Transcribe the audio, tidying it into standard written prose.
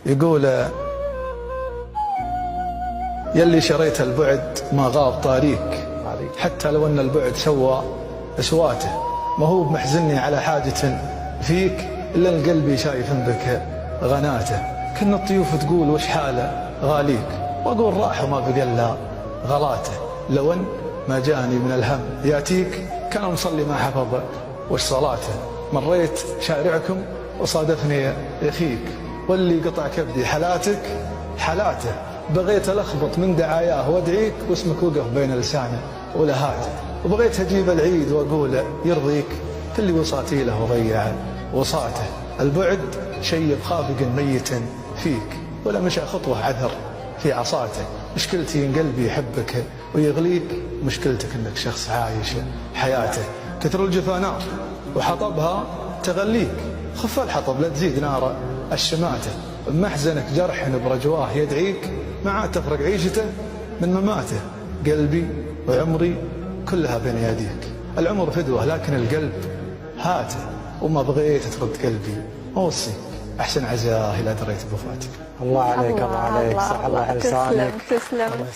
يقول يلي شريت البعد ما غاب طاريك، حتى لو أن البعد سوى أسواته، ما هو بمحزني على حاجة فيك إلا القلب شايف بك غناته. كن الطيوف تقول وش حاله غاليك، وأقول راح وما بقى غلاته. لو أن ما جاني من الهم ياتيك، كان مصلي ما حفظ وش صلاته. مريت شارعكم وصادفني أخيك، واللي قطع كبدي حلاته. بغيت ألخبط من دعاياه وادعيك، واسمك وقف بين لسانه ولهاته. وبغيت أجيب العيد وأقول يرضيك، في اللي وصاتي له وضيع وصاته. البعد شيب خافق ميت فيك، ولا مشى خطوة عثر في عصاته. مشكلتي إن قلبي يحبك ويغليك، مشكلتك إنك شخص عايش حياته. كثر الجفا نار وحطبها تغليك، خف الحطب لا تزيد نار الشماتة. بمحزنك جرح برجواه يدعيك، ما عاد تفرق عيشته من مماته. قلبي وعمري كلها بين يديك، العمر فدوة لكن القلب هاته. وما بغيت ترد قلبي أوصي، أحسن عزاه إذا دريت بوفاتك. الله عليك، الله عليك، صح الله لسانك. تسلم.